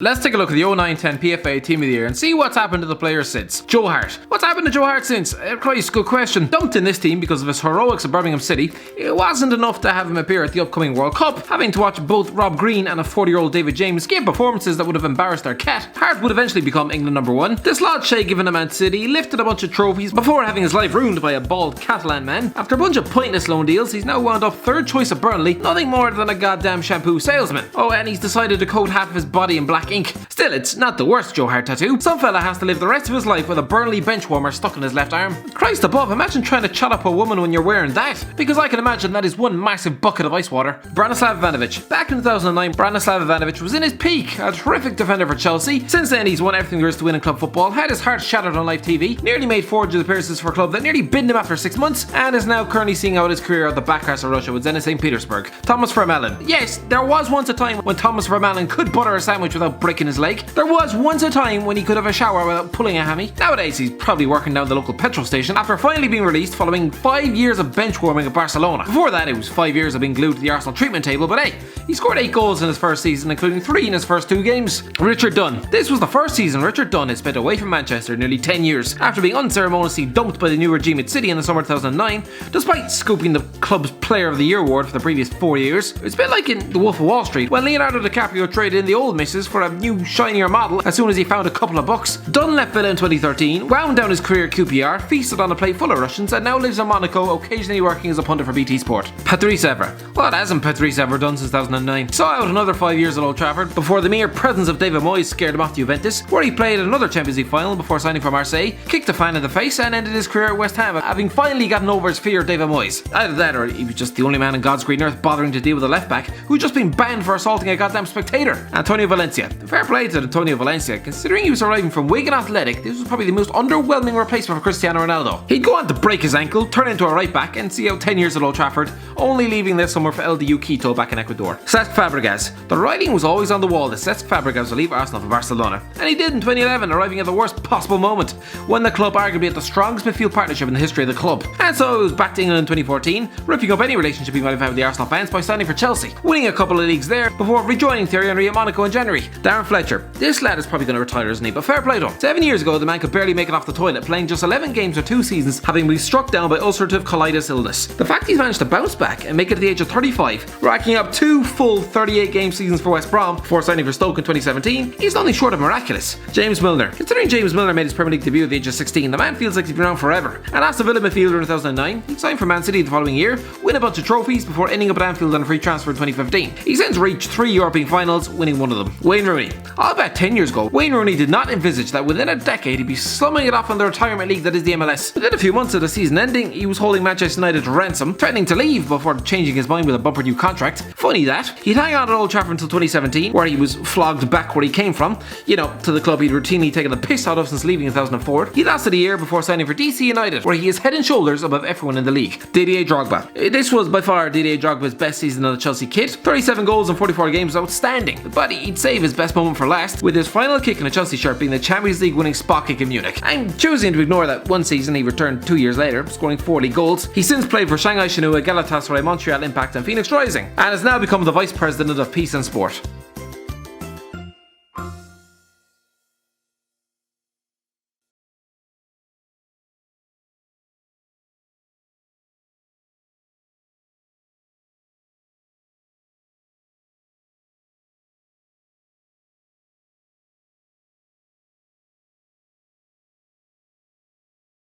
Let's take a look at the 09-10 PFA Team of the Year and see what's happened to the players since. Joe Hart. What's happened to Joe Hart since? Christ, good question. Dumped in this team because of his heroics at Birmingham City, it wasn't enough to have him appear at the upcoming World Cup. Having to watch both Rob Green and a 40-year-old David James give performances that would have embarrassed their cat, Hart would eventually become England #1. This lad Shea given to Man City lifted a bunch of trophies before having his life ruined by a bald Catalan man. After a bunch of pointless loan deals, he's now wound up third choice at Burnley, nothing more than a goddamn shampoo salesman. Oh, and he's decided to coat half of his body in black ink. Still, it's not the worst Joe Hart tattoo. Some fella has to live the rest of his life with a Burnley bench warmer stuck in his left arm. Christ above, imagine trying to chat up a woman when you're wearing that, because I can imagine that is one massive bucket of ice water. Branislav Ivanovic. Back in 2009, Branislav Ivanovic was in his peak, a terrific defender for Chelsea. Since then, he's won everything there is to win in club football, had his heart shattered on live TV, nearly made 400 appearances for a club that nearly binned him after 6 months, and is now currently seeing out his career at the back arse of Russia with Zenit St. Petersburg. Thomas Vermaelen. Yes, there was once a time when Thomas Vermaelen could butter a sandwich without breaking his leg. There was once a time when he could have a shower without pulling a hammy. Nowadays, he's probably working down the local petrol station after finally being released following 5 years of bench warming at Barcelona. Before that, it was 5 years of being glued to the Arsenal treatment table, but hey, he scored 8 goals in his first season, including 3 in his first 2 games. Richard Dunne. This was the first season Richard Dunne had spent away from Manchester nearly 10 years, after being unceremoniously dumped by the new regime at City in the summer 2009, despite scooping the club's Player of the Year award for the previous 4 years. It's a bit like in The Wolf of Wall Street, when Leonardo DiCaprio traded in the old missus for a new, shinier model as soon as he found a couple of bucks. Dunne left Villa in 2013, wound down his career at QPR, feasted on a plate full of Russians, and now lives in Monaco, occasionally working as a punter for BT Sport. Patrice Evra. What hasn't Patrice Evra done since 2009? Saw out another 5 years at Old Trafford before the mere presence of David Moyes scared him off to Juventus, where he played another Champions League final before signing for Marseille, kicked a fan in the face, and ended his career at West Ham, having finally gotten over his fear of David Moyes. Either that, or he was just the only man on God's green earth bothering to deal with a left back who'd just been banned for assaulting a goddamn spectator. Antonio Valencia. Fair play to Antonio Valencia, considering he was arriving from Wigan Athletic. This was probably the most underwhelming replacement for Cristiano Ronaldo. He'd go on to break his ankle, turn into a right back, and see out 10 years at Old Trafford, only leaving this summer for LDU Quito back in Ecuador. Cesc Fabregas. The writing was always on the wall that Cesc Fabregas would leave Arsenal for Barcelona, and he did in 2011, arriving at the worst possible moment, when the club arguably had the strongest midfield partnership in the history of the club. And so he was back to England in 2014, ripping up any relationship he might have had with the Arsenal fans by signing for Chelsea, winning a couple of leagues there before rejoining Thierry Henry at Monaco in January. Darren Fletcher. This lad is probably going to retire, isn't he? But fair play to him. 7 years ago, the man could barely make it off the toilet, playing just 11 games for 2 seasons, having been struck down by ulcerative colitis illness. The fact he's managed to bounce back and make it at the age of 35, racking up 2 full 38-game seasons for West Brom before signing for Stoke in 2017, is nothing short of miraculous. James Milner. Considering James Milner made his Premier League debut at the age of 16, the man feels like he's been around forever. An Aston Villa midfielder in 2009, he signed for Man City the following year, win a bunch of trophies before ending up at Anfield on a free transfer in 2015. He's since reached 3 European finals, winning 1 of them. Wayne Rooney. I'll bet 10 years ago, Wayne Rooney did not envisage that within a decade he'd be slumming it off in the retirement league that is the MLS. Within a few months of the season ending, he was holding Manchester United to ransom, threatening to leave before changing his mind with a bumper new contract. Funny that. He'd hang on at Old Trafford until 2017, where he was flogged back where he came from, to the club he'd routinely taken the piss out of since leaving in 2004. He lasted a year before signing for DC United, where he is head and shoulders above everyone in the league. Didier Drogba. This was by far Didier Drogba's best season on the Chelsea kit. 37 goals in 44 games, outstanding. But he'd save his best moment for last, with his final kick in a Chelsea shirt being the Champions League winning spot kick in Munich. I'm choosing to ignore that one season he returned 2 years later, scoring 4 league goals. He's since played for Shanghai Shenhua, Galatasaray, Montreal Impact and Phoenix Rising, and has now become the Vice President of Peace and Sport.